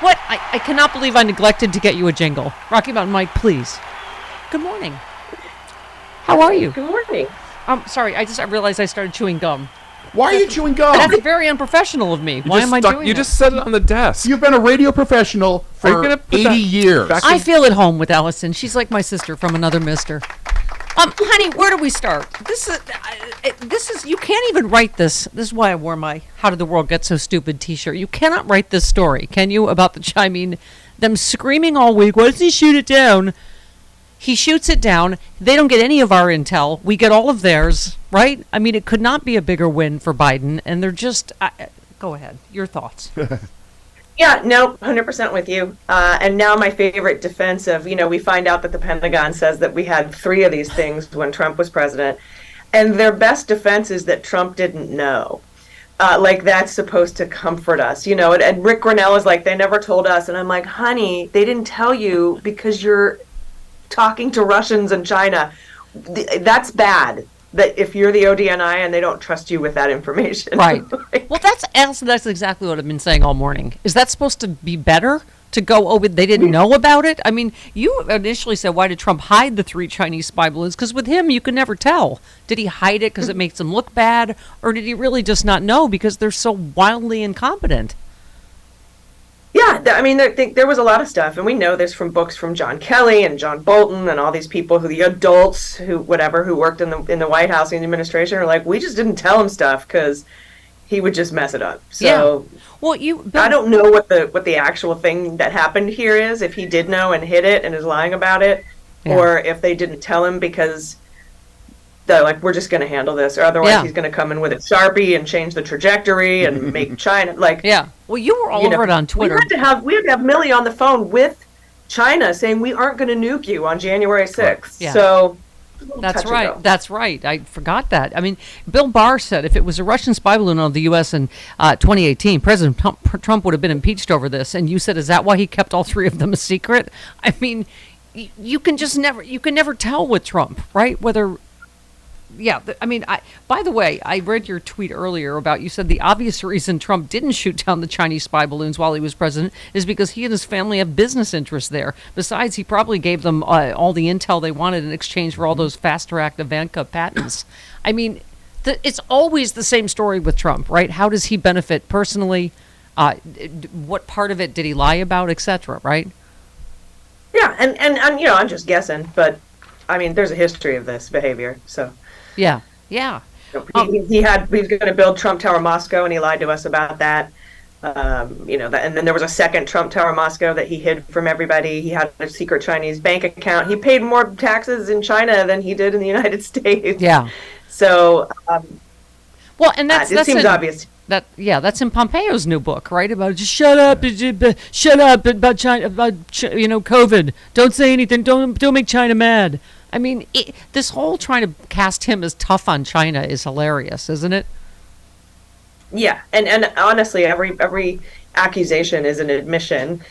What? I cannot believe I neglected to get you a jingle. Rocky Mountain Mike, please. Good morning. How are you? Good morning. Sorry, I realized I started chewing gum. Why are you chewing gum? That's very unprofessional of me. Why am I doing You that? just set it on the desk. You've been a radio professional for 80 years. I feel at home with Allison. She's like my sister from another mister. Honey, where do we start? This is you can't even write this. This is why I wore my "How Did the World Get So Stupid" T-shirt. You cannot write this story, can you? About I mean, them screaming all week. Why doesn't he shoot it down? He shoots it down. They don't get any of our intel. We get all of theirs, right? I mean, it could not be a bigger win for Biden. And they're just go ahead. Your thoughts. Yeah, no, 100% with you. And now my favorite defense of, we find out that the Pentagon says that we had 3 of these things when Trump was president. And their best defense is that Trump didn't know. Like, that's supposed to comfort us, And Rick Grinnell is like, they never told us. And I'm like, honey, they didn't tell you because you're talking to Russians and China. That's bad. That if you're the ODNI and they don't trust you with that information. Right. Well, that's exactly what I've been saying all morning. Is that supposed to be better to go over? They didn't know about it? I mean, you initially said, why did Trump hide the 3 Chinese spy balloons? Because with him, you could never tell. Did he hide it because it makes him look bad? Or did he really just not know because they're so wildly incompetent? Yeah, I mean, there was a lot of stuff, and we know this from books from John Kelly and John Bolton and all these people the adults who worked in the White House and the administration are like, we just didn't tell him stuff because he would just mess it up. So, yeah. Well, I don't know what the actual thing that happened here is, if he did know and hid it and is lying about it, or if they didn't tell him because they're like, we're just going to handle this, or otherwise he's going to come in with a Sharpie and change the trajectory and make China like. Yeah. Well, you were all over it on Twitter. We had to have Millie on the phone with China saying we aren't going to nuke you on January 6th. Yeah. So that's right. That's right. I forgot that. I mean, Bill Barr said if it was a Russian spy balloon on the U.S. in 2018, President Trump would have been impeached over this. And you said, is that why he kept all 3 of them a secret? I mean, you can never tell with Trump, right? Whether. Yeah, I mean, by the way, I read your tweet earlier about, you said the obvious reason Trump didn't shoot down the Chinese spy balloons while he was president is because he and his family have business interests there. Besides, he probably gave them all the intel they wanted in exchange for all those fast-track Ivanka patents. I mean, it's always the same story with Trump, right? How does he benefit personally? What part of it did he lie about, etc., right? Yeah, and I'm just guessing, but, I mean, there's a history of this behavior, so... Yeah. He was going to build Trump Tower Moscow, and he lied to us about that. And then there was a second Trump Tower Moscow that he hid from everybody. He had a secret Chinese bank account. He paid more taxes in China than he did in the United States. Yeah. So, well, and that seems obvious. That's in Pompeo's new book, right? About just shut up about China, about COVID. Don't say anything. Don't make China mad. I mean, this whole trying to cast him as tough on China is hilarious, isn't it? Yeah, and honestly, every accusation is an admission,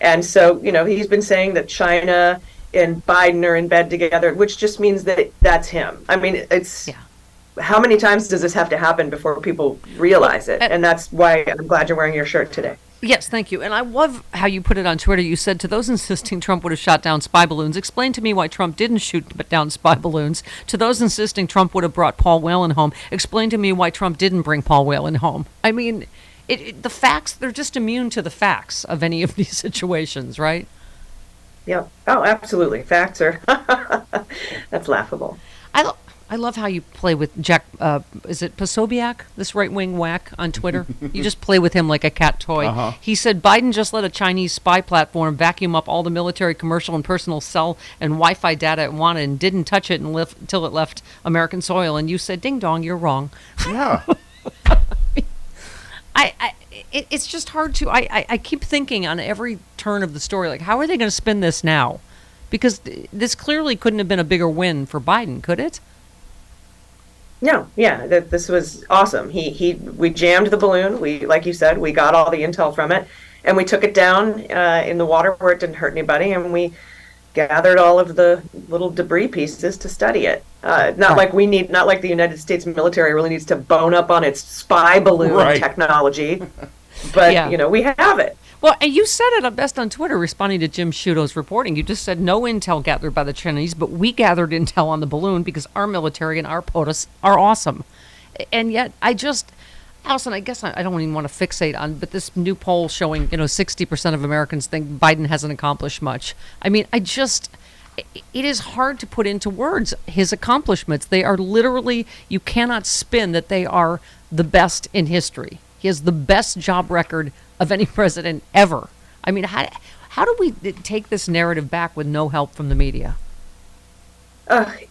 and so he's been saying that China and Biden are in bed together, which just means that that's him. I mean, it's how many times does this have to happen before people realize it? And that's why I'm glad you're wearing your shirt today. Yes, thank you. And I love how you put it on Twitter. You said, to those insisting Trump would have shot down spy balloons, explain to me why Trump didn't shoot down spy balloons. To those insisting Trump would have brought Paul Whelan home, explain to me why Trump didn't bring Paul Whelan home. I mean, the facts, they're just immune to the facts of any of these situations, right? Yeah. Oh, absolutely. Facts are, that's laughable. I love how you play with Jack, is it Posobiec, this right-wing whack on Twitter? You just play with him like a cat toy. Uh-huh. He said Biden just let a Chinese spy platform vacuum up all the military, commercial, and personal cell and Wi-Fi data it wanted and didn't touch it until it left American soil. And you said, ding dong, you're wrong. Yeah. It's just hard to, I keep thinking on every turn of the story, like, how are they going to spin this now? Because this clearly couldn't have been a bigger win for Biden, could it? No, yeah, this was awesome. We jammed the balloon. We, like you said, we got all the intel from it, and we took it down in the water where it didn't hurt anybody, and we gathered all of the little debris pieces to study it. Not like the United States military really needs to bone up on its spy balloon technology, but we have it. Well, and you said it best on Twitter, responding to Jim Sciutto's reporting. You just said no intel gathered by the Chinese, but we gathered intel on the balloon because our military and our POTUS are awesome. And yet, Allison, I guess I don't even want to fixate on, but this new poll showing, 60% of Americans think Biden hasn't accomplished much. I mean, it is hard to put into words his accomplishments. They are literally, you cannot spin that they are the best in history. He has the best job record of any president ever. I mean, how do we take this narrative back with no help from the media?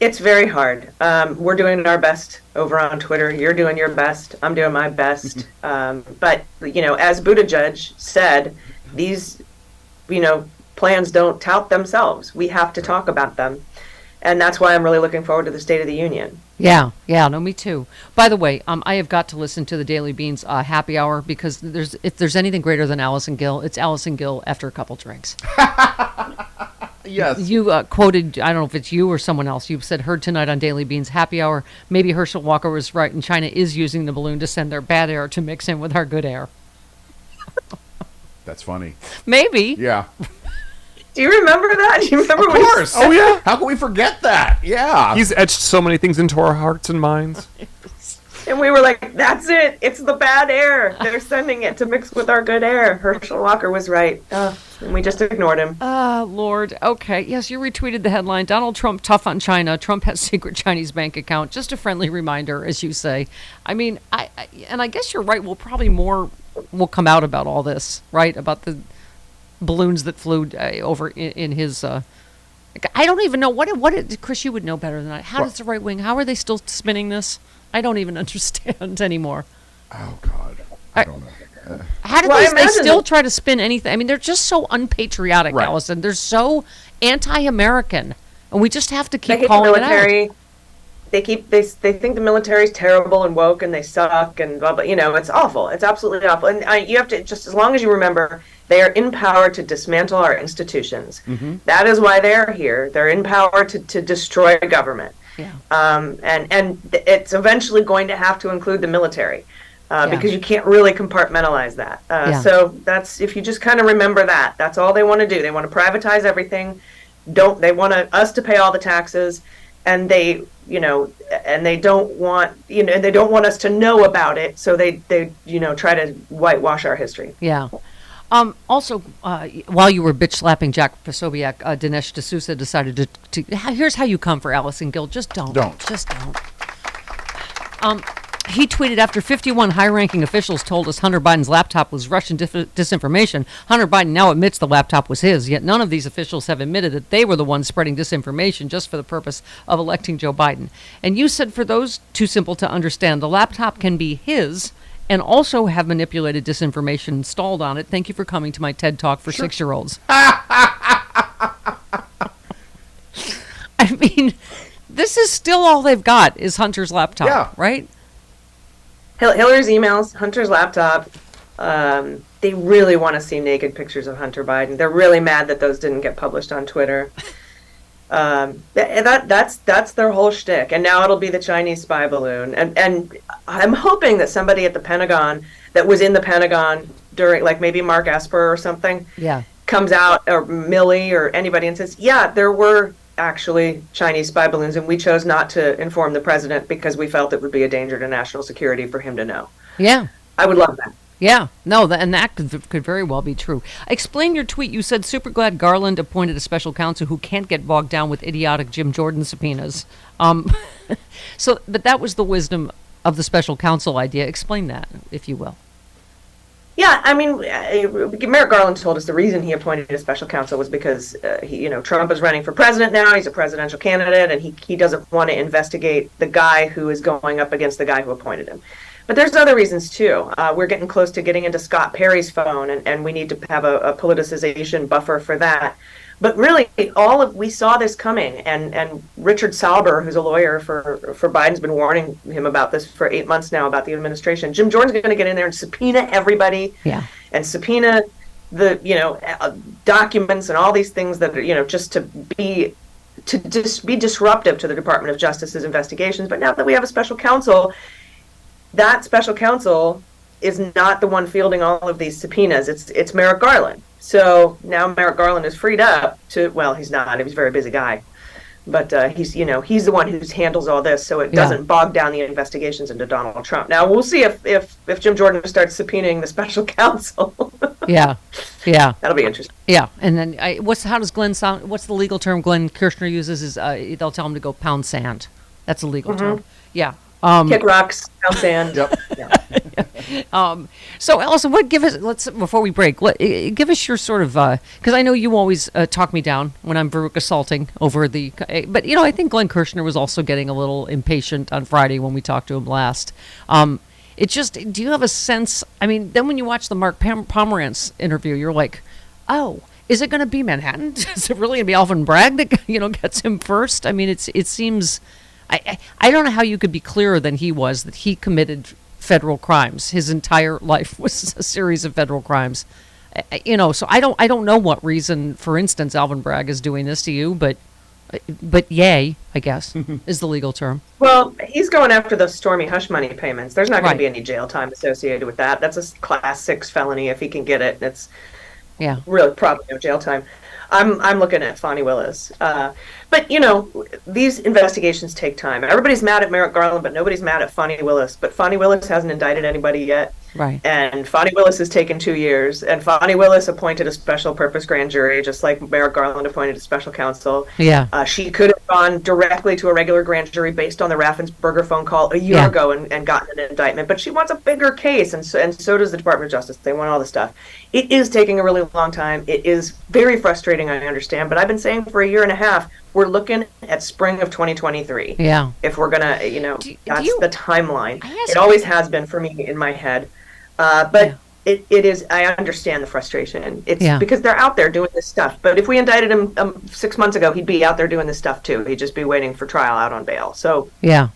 It's very hard. We're doing our best over on Twitter. You're doing your best. I'm doing my best. But, as Buttigieg said, these, plans don't tout themselves. We have to talk about them. And that's why I'm really looking forward to the State of the Union. Yeah, no, me too. By the way, I have got to listen to the Daily Beans happy hour because if there's anything greater than Allison Gill, it's Allison Gill after a couple drinks. Yes. You quoted, I don't know if it's you or someone else, you said, heard tonight on Daily Beans happy hour, maybe Herschel Walker was right and China is using the balloon to send their bad air to mix in with our good air. That's funny. Maybe. Yeah. Do you remember that? Do you remember? Of course. Oh, yeah. How can we forget that? Yeah. He's etched so many things into our hearts and minds. And we were like, that's it. It's the bad air. They're sending it to mix with our good air. Herschel Walker was right. And we just ignored him. Lord. Okay. Yes, you retweeted the headline. Donald Trump tough on China. Trump has secret Chinese bank account. Just a friendly reminder, as you say. I mean, I guess you're right. Probably more will come out about all this, right? About the balloons that flew over in his... I don't even know. What Chris, you would know better than I. How does the right wing... How are they still spinning this? I don't even understand anymore. Oh, God. I don't know. How do they still try to spin anything? I mean, they're just so unpatriotic, right. Allison. They're so anti-American. And we just have to keep calling it out. They think the military's terrible and woke and they suck and blah, blah. It's awful. It's absolutely awful. And you have to, just as long as you remember, they are in power to dismantle our institutions. Mm-hmm. That is why they're here. They're in power to destroy government. Yeah. And it's eventually going to have to include the military because you can't really compartmentalize that. So that's, if you just kind of remember that, that's all they want to do. They want to privatize everything. They want us to pay all the taxes, and they don't want, and they don't want us to know about it. So they try to whitewash our history. Yeah. Also, while you were bitch slapping Jack Posobiec, Dinesh D'Souza decided to. Here's how you come for Allison Gill. Just don't. Just don't. He tweeted, after 51 high-ranking officials told us Hunter Biden's laptop was Russian disinformation, Hunter Biden now admits the laptop was his, yet none of these officials have admitted that they were the ones spreading disinformation just for the purpose of electing Joe Biden. And you said for those too simple to understand, the laptop can be his and also have manipulated disinformation installed on it. Thank you for coming to my TED Talk for 6-year-olds. I mean, this is still all they've got is Hunter's laptop, right? Hillary's emails, Hunter's laptop. They really want to see naked pictures of Hunter Biden. They're really mad that those didn't get published on Twitter. That's their whole shtick. And now it'll be the Chinese spy balloon. And I'm hoping that somebody at the Pentagon that was in the Pentagon during, like maybe Mark Esper or something, comes out, or Milley or anybody, and says, there were actually Chinese spy balloons, and we chose not to inform the president because we felt it would be a danger to national security for him to know. Yeah. I would love that. Yeah, no, and that could very well be true. Explain your tweet. You said, super glad Garland appointed a special counsel who can't get bogged down with idiotic Jim Jordan subpoenas. But that was the wisdom of the special counsel idea. Explain that, if you will. Yeah, I mean, Merrick Garland told us the reason he appointed a special counsel was because Trump is running for president now. He's a presidential candidate, and he doesn't want to investigate the guy who is going up against the guy who appointed him. But there's other reasons too. We're getting close to getting into Scott Perry's phone, and we need to have a politicization buffer for that. But really, we saw this coming, and Richard Sauber, who's a lawyer for Biden's been warning him about this for 8 months now about the administration. Jim Jordan's going to get in there and subpoena everybody, and subpoena the documents and all these things that are just to be disruptive to the Department of Justice's investigations. But now that we have a special counsel, that special counsel is not the one fielding all of these subpoenas. It's Merrick Garland. So now Merrick Garland is freed up to, well, he's not. He's a very busy guy. But he's the one who handles all this, so it doesn't bog down the investigations into Donald Trump. Now we'll see if Jim Jordan starts subpoenaing the special counsel. Yeah, that'll be interesting. Yeah, and then how does Glenn sound? What's the legal term Glenn Kirschner uses? Is they'll tell him to go pound sand. That's a legal term. Yeah. Kick rocks, pound sand. Yep. Yeah. So Allison, before we break, give us your sort of, because I know you always talk me down when I'm Veruca assaulting over but I think Glenn Kirschner was also getting a little impatient on Friday when we talked to him last. Do you have a sense, then when you watch the Mark Pomerantz interview, you're like, oh, is it going to be Manhattan? Is it really going to be Alvin Bragg that, gets him first? It seems, I don't know how you could be clearer than he was that he committed federal crimes. His entire life was a series of federal crimes. So I don't know what reason, for instance, Alvin Bragg is doing this to you, but yay, I guess, is the legal term. Well, he's going after those Stormy hush money payments. There's not going to be any jail time associated with that. That's a class 6 felony if he can get it. It's really probably no jail time. I'm looking at Fani Willis. But, these investigations take time. Everybody's mad at Merrick Garland, but nobody's mad at Fani Willis. But Fani Willis hasn't indicted anybody yet. Right. And Fani Willis has taken 2 years. And Fani Willis appointed a special purpose grand jury, just like Merrick Garland appointed a special counsel. Yeah. She could have gone directly to a regular grand jury based on the Raffensperger phone call a year ago and gotten an indictment. But she wants a bigger case, and so does the Department of Justice. They want all this stuff. It is taking a really long time. It is very frustrating, I understand. But I've been saying for a year and a half, we're looking at spring of 2023. Yeah. If we're going to, that's the timeline. It always has been for me in my head. But it is, I understand the frustration. It's because they're out there doing this stuff. But if we indicted him 6 months ago, he'd be out there doing this stuff too. He'd just be waiting for trial out on bail. So. Yeah.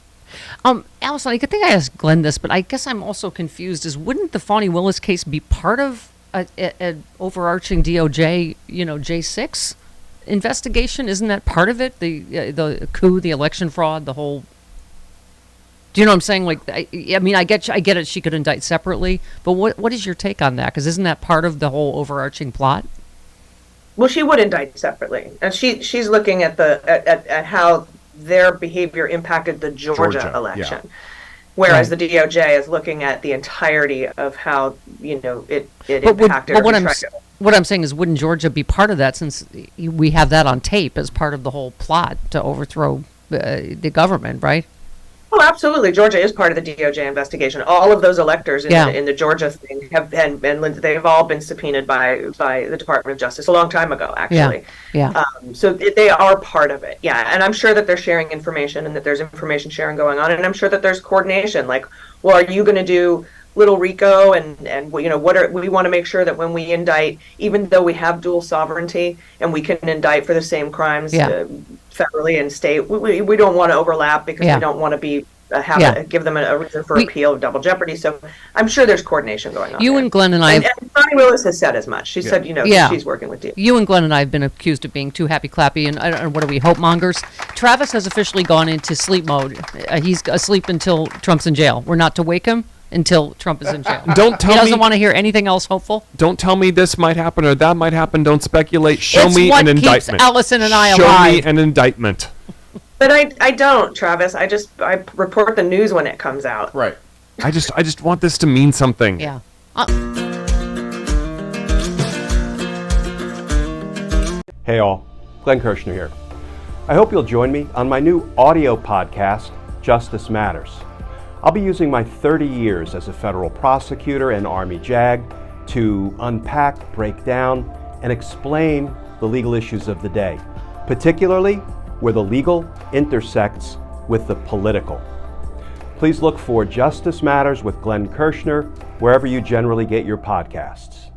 Allison, I think I asked Glenn this, but I guess I'm also confused. Wouldn't the Fani Willis case be part of an overarching DOJ, J6 investigation? Isn't that part of it? The coup, the election fraud, the whole. Do you know what I'm saying? Like, I get it. She could indict separately, but what is your take on that? Because isn't that part of the whole overarching plot? Well, she would indict separately, and she's looking at at how their behavior impacted the Georgia election. Yeah. Whereas the DOJ is looking at the entirety of how it impacted. What I'm saying is, wouldn't Georgia be part of that, since we have that on tape as part of the whole plot to overthrow the government, right? Oh, absolutely. Georgia is part of the DOJ investigation. All of those electors in the Georgia thing have been, and they've all been subpoenaed by the Department of Justice a long time ago, actually. Yeah. So they are part of it. Yeah. And I'm sure that they're sharing information and that there's information sharing going on. And I'm sure that there's coordination. Like, well, are you going to do Little Rico and we want to make sure that when we indict, even though we have dual sovereignty and we can indict for the same crimes federally and state, we don't want to overlap because we don't want to be give them a reason for appeal of double jeopardy. So I'm sure there's coordination going on. You there. And Glenn and I, and Fani Willis has said as much. She said, she's working with you. You and Glenn and I have been accused of being too happy clappy, and I don't know, what are we, hope mongers? Travis has officially gone into sleep mode. He's asleep until Trump's in jail. We're not to wake him until Trump is in jail. He doesn't want to hear anything else hopeful. Don't tell me this might happen or that might happen. Don't speculate. Show me an indictment. It's what keeps Allison and I alive. Show me an indictment. But I don't, Travis. I report the news when it comes out. Right. I just want this to mean something. Yeah. Hey all, Glenn Kirschner here. I hope you'll join me on my new audio podcast, Justice Matters. I'll be using my 30 years as a federal prosecutor and Army JAG to unpack, break down, and explain the legal issues of the day, particularly where the legal intersects with the political. Please look for Justice Matters with Glenn Kirschner wherever you generally get your podcasts.